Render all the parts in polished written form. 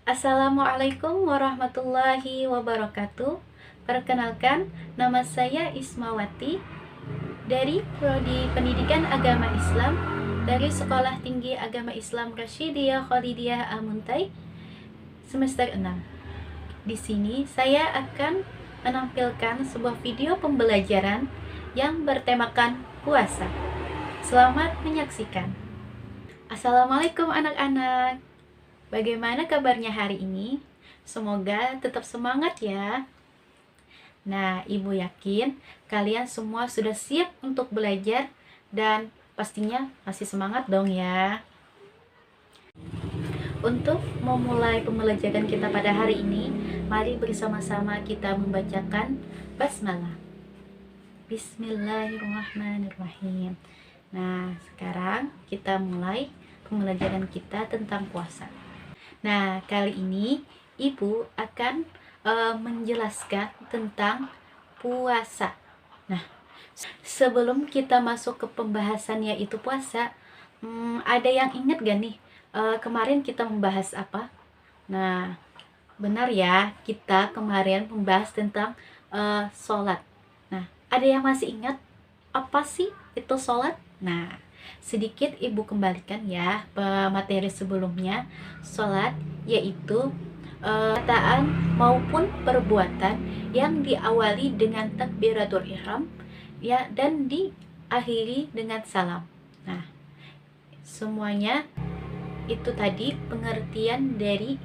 Assalamualaikum warahmatullahi wabarakatuh. Perkenalkan, nama saya Ismawati dari Prodi Pendidikan Agama Islam dari Sekolah Tinggi Agama Islam Rasyidiyah Khalidiyah Al-Muntai semester 6. Di sini saya akan menampilkan sebuah video pembelajaran yang bertemakan puasa. Selamat menyaksikan. Assalamualaikum anak-anak. Bagaimana kabarnya hari ini? Semoga tetap semangat ya. Nah, Ibu yakin kalian semua sudah siap untuk belajar dan pastinya masih semangat dong ya. Untuk memulai pembelajaran kita pada hari ini, mari bersama-sama kita membacakan basmalah. Bismillahirrahmanirrahim. Nah, sekarang kita mulai pembelajaran kita tentang puasa. Nah, kali ini Ibu akan menjelaskan tentang puasa. Nah, sebelum kita masuk ke pembahasan yaitu puasa, ada yang ingat gak nih kemarin kita membahas apa? Nah, benar ya, kita kemarin membahas tentang sholat. Nah, ada yang masih ingat apa sih itu sholat? Nah, sedikit Ibu kembalikan ya materi sebelumnya. Sholat yaitu perkataan maupun perbuatan yang diawali dengan takbiratul ihram ya dan diakhiri dengan salam. Nah, semuanya itu tadi pengertian dari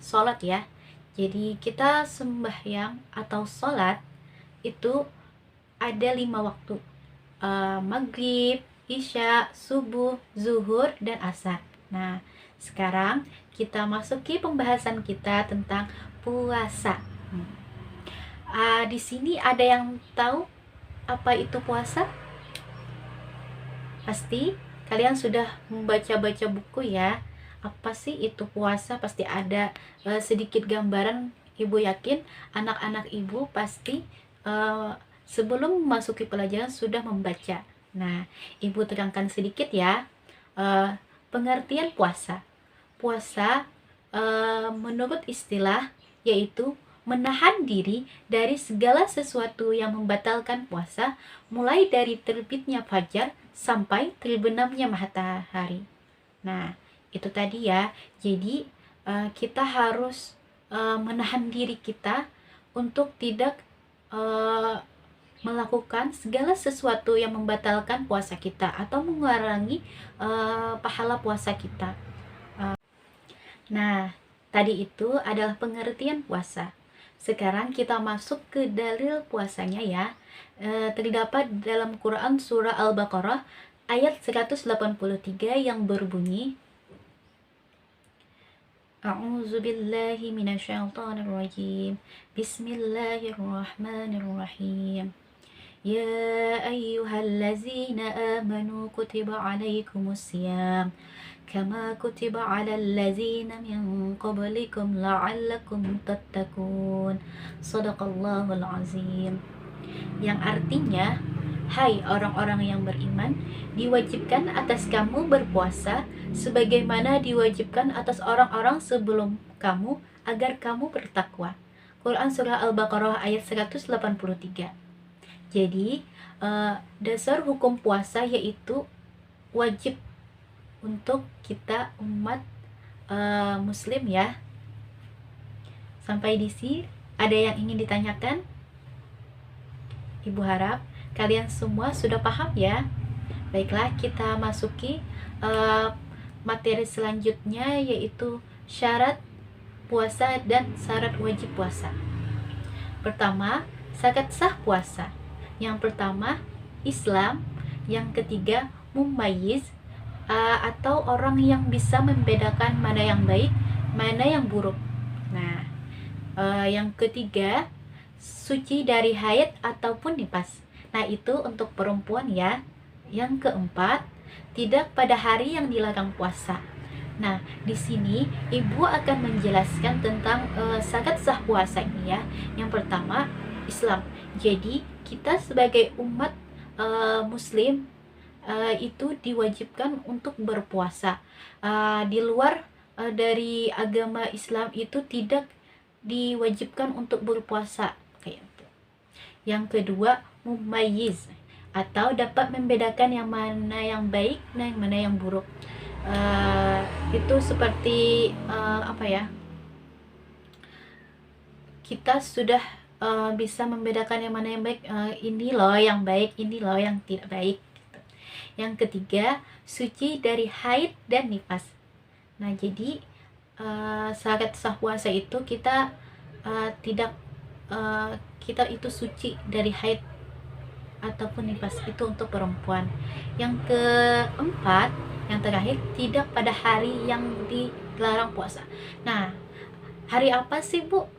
sholat ya. Jadi kita sembahyang atau sholat itu ada 5 waktu, maghrib, isya, subuh, zuhur, dan asar. Nah, sekarang kita masuki pembahasan kita tentang puasa. Di sini ada yang tahu apa itu puasa? Pasti kalian sudah membaca-baca buku ya. Apa sih itu puasa? Pasti ada sedikit gambaran. Ibu yakin anak-anak Ibu pasti sebelum memasuki pelajaran sudah membaca. Nah, Ibu terangkan sedikit ya pengertian puasa. Puasa menurut istilah yaitu menahan diri dari segala sesuatu yang membatalkan puasa, mulai dari terbitnya fajar sampai terbenamnya matahari. Nah, itu tadi ya. Jadi kita harus menahan diri kita untuk tidak melakukan segala sesuatu yang membatalkan puasa kita atau mengurangi pahala puasa kita. Nah, tadi itu adalah pengertian puasa. Sekarang kita masuk ke dalil puasanya ya. Terdapat dalam Quran surah Al-Baqarah ayat 183 yang berbunyi, A'udzubillahi minasyaitonirrajim. Bismillahirrahmanirrahim. Ya ayyuhallazina amanu kutiba alaikumusiyam kama kutiba alal ladzina min qablikum la'allakum tattaqun. Shadaqallahul azim. Yang artinya, hai orang-orang yang beriman, diwajibkan atas kamu berpuasa sebagaimana diwajibkan atas orang-orang sebelum kamu agar kamu bertakwa. Quran surah Al-Baqarah ayat 183. Jadi dasar hukum puasa yaitu wajib untuk kita umat muslim ya. Sampai di sini ada yang ingin ditanyakan? Ibu harap kalian semua sudah paham ya. Baiklah, kita masuki materi selanjutnya yaitu syarat puasa dan syarat wajib puasa. Pertama, syarat sah puasa. Yang pertama, Islam. Yang ketiga, mumayyiz atau orang yang bisa membedakan mana yang baik, mana yang buruk. Nah, yang ketiga, suci dari haid ataupun nifas. Nah, itu untuk perempuan ya. Yang keempat, tidak pada hari yang dilarang puasa. Nah, di sini Ibu akan menjelaskan tentang syarat sah puasa ini ya. Yang pertama, Islam. Jadi, kita sebagai umat muslim itu diwajibkan untuk berpuasa di luar dari agama Islam itu tidak diwajibkan untuk berpuasa kayak itu. Yang kedua, mumayyiz, atau dapat membedakan yang mana yang baik dan yang mana yang buruk. Itu seperti apa ya, kita sudah bisa membedakan yang mana yang baik, ini loh yang baik, ini loh yang tidak baik gitu. Yang ketiga, suci dari haid dan nifas. Nah, jadi syarat sah puasa itu kita tidak kita itu suci dari haid ataupun nifas, itu untuk perempuan. Yang keempat, yang terakhir, tidak pada hari yang dilarang puasa. Nah, hari apa sih Bu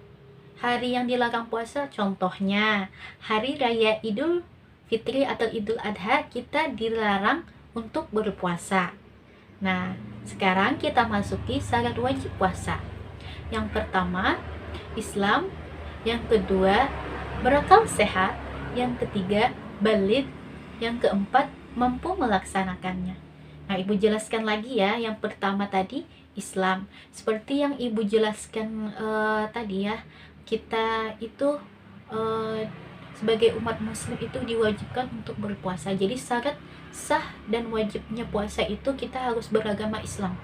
hari yang dilarang puasa? Contohnya hari raya Idul Fitri atau Idul Adha kita dilarang untuk berpuasa. Nah, sekarang kita masuki syarat wajib puasa. Yang pertama, Islam. Yang kedua, berakal sehat. Yang ketiga, baligh. Yang keempat, mampu melaksanakannya. Nah, Ibu jelaskan lagi ya. Yang pertama tadi, Islam. Seperti yang Ibu jelaskan tadi ya, kita itu sebagai umat muslim itu diwajibkan untuk berpuasa. Jadi syarat sah dan wajibnya puasa itu kita harus beragama Islam.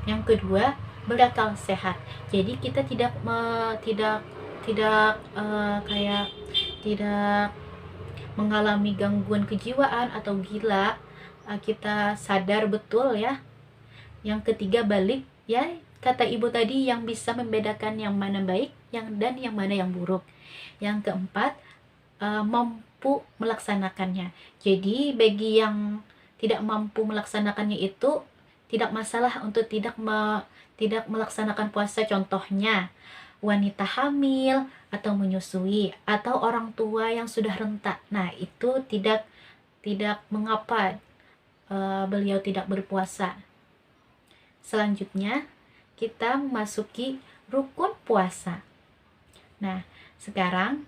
Yang kedua, berakal sehat. Jadi kita tidak mengalami gangguan kejiwaan atau gila. Kita sadar betul ya. Yang ketiga, balik ya, kata Ibu tadi, yang bisa membedakan yang mana baik dan yang mana yang buruk. Yang keempat, mampu melaksanakannya. Jadi bagi yang tidak mampu melaksanakannya itu tidak masalah untuk tidak melaksanakan puasa. Contohnya wanita hamil atau menyusui atau orang tua yang sudah renta. Nah, itu tidak mengapa beliau tidak berpuasa. Selanjutnya kita memasuki rukun puasa. Nah, sekarang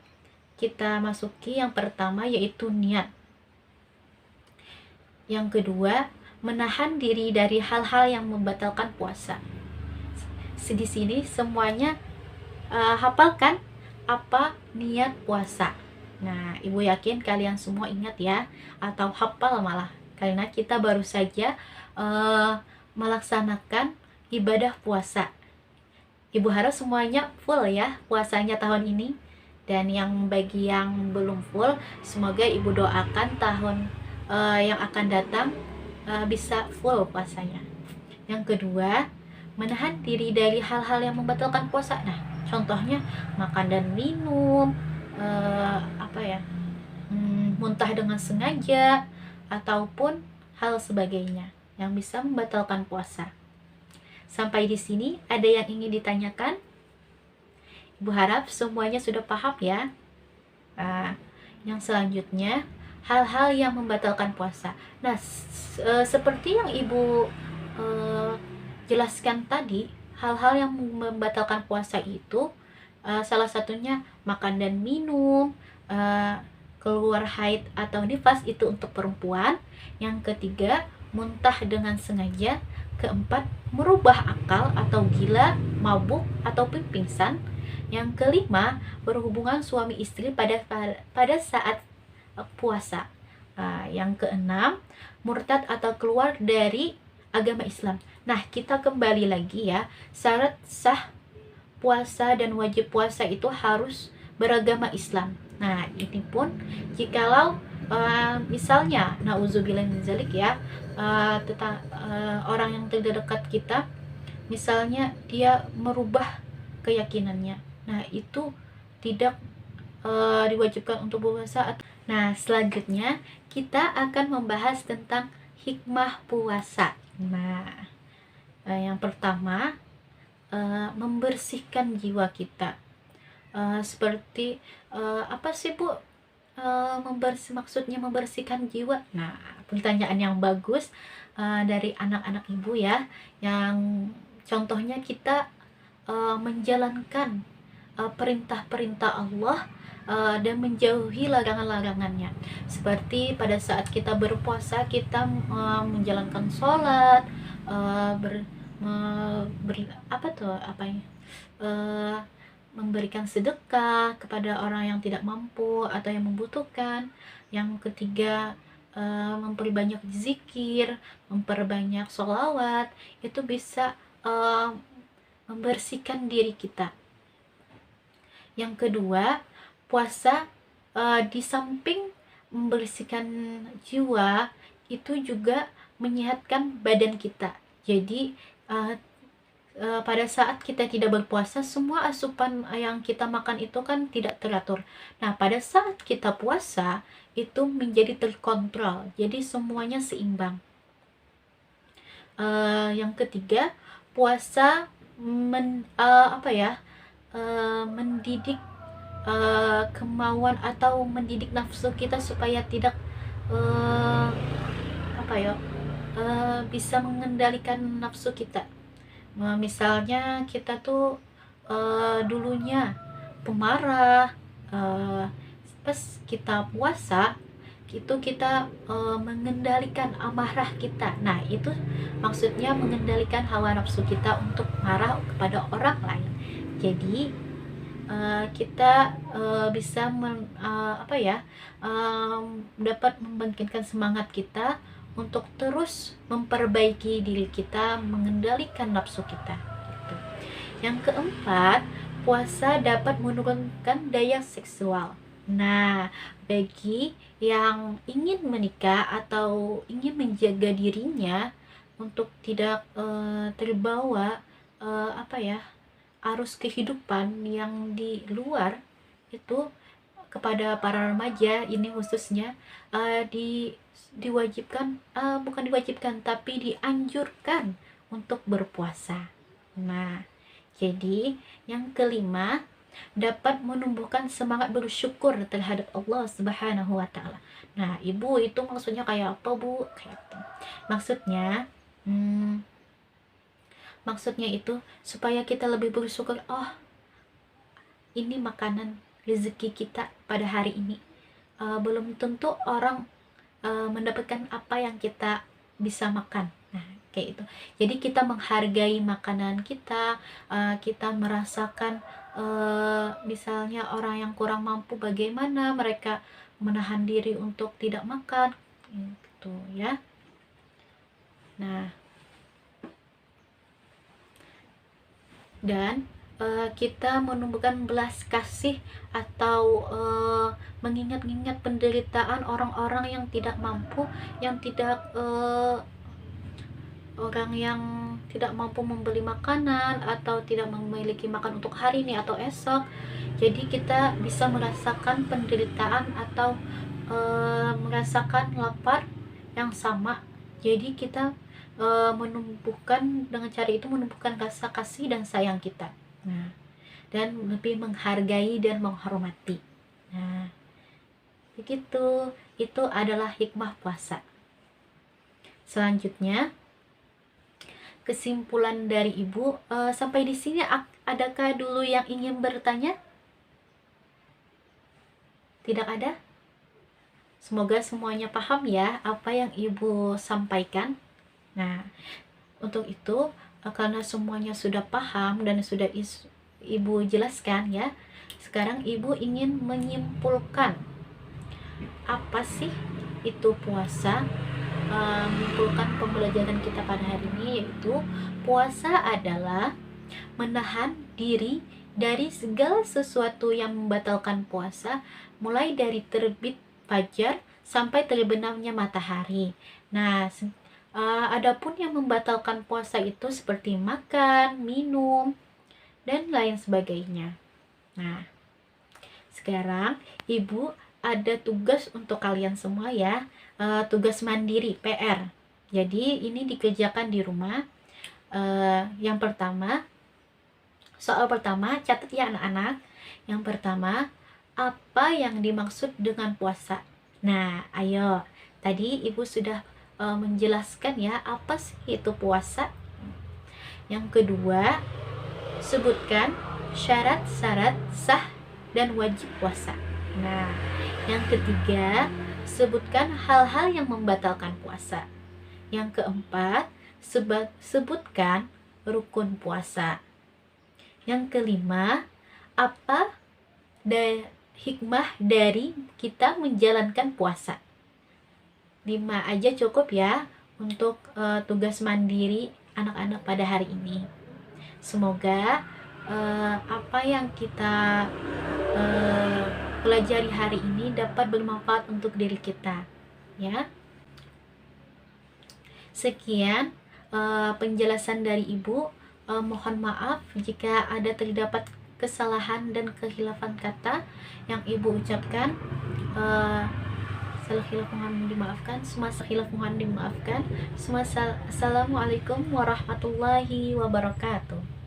kita masuki yang pertama, yaitu niat. Yang kedua, menahan diri dari hal-hal yang membatalkan puasa. Di sini semuanya hafalkan apa niat puasa. Nah, Ibu yakin kalian semua ingat ya, atau hafal malah, karena kita baru saja melaksanakan ibadah puasa. Ibu harap semuanya full ya puasanya tahun ini. Dan bagi yang belum full, semoga Ibu doakan tahun yang akan datang bisa full puasanya. Yang kedua, menahan diri dari hal-hal yang membatalkan puasa. Nah, contohnya makan dan minum, muntah dengan sengaja, ataupun hal sebagainya yang bisa membatalkan puasa. Sampai di sini ada yang ingin ditanyakan? Ibu harap semuanya sudah paham ya. Yang selanjutnya, hal-hal yang membatalkan puasa. Nah, seperti yang Ibu jelaskan tadi, hal-hal yang membatalkan puasa itu salah satunya makan dan minum, keluar haid atau nifas, itu untuk perempuan. Yang ketiga, muntah dengan sengaja. Keempat, merubah akal atau gila, mabuk ataupun pingsan. Yang kelima, berhubungan suami istri pada saat puasa. Yang keenam, murtad atau keluar dari agama Islam. Nah, kita kembali lagi ya, syarat sah puasa dan wajib puasa itu harus beragama Islam. Nah, ini pun jikalau misalnya nauzubillah min zalik ya, orang yang terdekat kita, misalnya dia merubah keyakinannya, nah itu tidak diwajibkan untuk berpuasa. Nah, selanjutnya kita akan membahas tentang hikmah puasa. Nah, yang pertama, membersihkan jiwa kita. Seperti apa sih Bu maksudnya membersihkan jiwa? Nah, pertanyaan yang bagus dari anak-anak Ibu ya, yang contohnya kita menjalankan perintah-perintah Allah dan menjauhi larangan-larangannya. Seperti pada saat kita berpuasa, kita menjalankan sholat, eh, memberikan sedekah kepada orang yang tidak mampu atau yang membutuhkan. Yang ketiga, memperbanyak zikir, memperbanyak sholawat. Itu bisa membersihkan diri kita. Yang kedua, puasa di samping membersihkan jiwa, itu juga menyehatkan badan kita. Jadi pada saat kita tidak berpuasa, semua asupan yang kita makan itu kan tidak teratur. Nah, pada saat kita puasa, itu menjadi terkontrol. Jadi semuanya seimbang. Yang ketiga, puasa mendidik kemauan atau mendidik nafsu kita supaya tidak bisa mengendalikan nafsu kita. Misalnya kita tuh dulunya pemarah, pas kita puasa itu kita mengendalikan amarah kita. Nah, itu maksudnya mengendalikan hawa nafsu kita untuk marah kepada orang lain. Jadi kita bisa dapat membangkitkan semangat kita untuk terus memperbaiki diri kita, mengendalikan nafsu kita gitu. Yang keempat, puasa dapat menurunkan daya seksual. Nah, bagi yang ingin menikah atau ingin menjaga dirinya untuk tidak terbawa arus kehidupan yang di luar itu, kepada para remaja ini khususnya bukan diwajibkan tapi dianjurkan untuk berpuasa. Nah, jadi yang kelima, dapat menumbuhkan semangat bersyukur terhadap Allah Subhanahu wa taala. Nah, Ibu, itu maksudnya kayak apa, Bu? Kayak itu. Maksudnya itu supaya kita lebih bersyukur, ini makanan rezeki kita pada hari ini. Belum tentu orang mendapatkan apa yang kita bisa makan. Nah, kayak itu. Jadi kita menghargai makanan kita, kita merasakan misalnya orang yang kurang mampu, bagaimana mereka menahan diri untuk tidak makan gitu ya. Nah, dan kita menumbuhkan belas kasih atau mengingat-ingat penderitaan orang-orang yang tidak mampu, orang yang tidak mampu membeli makanan atau tidak memiliki makan untuk hari ini atau esok. Jadi kita bisa merasakan penderitaan atau merasakan lapar yang sama. Jadi kita dengan cara itu menumbuhkan rasa kasih dan sayang kita. Nah, dan lebih menghargai dan menghormati. Nah, begitu. Itu adalah hikmah puasa. Selanjutnya, kesimpulan dari Ibu sampai di sini, adakah dulu yang ingin bertanya? Tidak ada? Semoga semuanya paham ya apa yang Ibu sampaikan. Nah, untuk itu karena semuanya sudah paham dan sudah Ibu jelaskan ya, sekarang Ibu ingin menyimpulkan apa sih itu puasa, menyimpulkan pembelajaran kita pada hari ini, yaitu puasa adalah menahan diri dari segala sesuatu yang membatalkan puasa, mulai dari terbit fajar sampai terbenamnya matahari. Nah, adapun yang membatalkan puasa itu seperti makan, minum, dan lain sebagainya. Nah, sekarang Ibu ada tugas untuk kalian semua ya, tugas mandiri PR. Jadi ini dikerjakan di rumah. Yang pertama, soal pertama, catat ya anak-anak. Yang pertama, apa yang dimaksud dengan puasa? Nah, ayo. Tadi Ibu sudah menjelaskan ya apa sih itu puasa. Yang kedua, sebutkan syarat-syarat sah dan wajib puasa. Nah, yang ketiga, sebutkan hal-hal yang membatalkan puasa. Yang keempat, sebutkan rukun puasa. Yang kelima, apa hikmah dari kita menjalankan puasa? 5 aja cukup ya untuk tugas mandiri anak-anak pada hari ini. Semoga apa yang kita pelajari hari ini dapat bermanfaat untuk diri kita, ya. Sekian penjelasan dari Ibu. Mohon maaf jika ada terdapat kesalahan dan kehilafan kata yang Ibu ucapkan. Salah khilaf mohon dimaafkan. Semasa khilaf mohon dimaafkan. Assalamualaikum warahmatullahi wabarakatuh.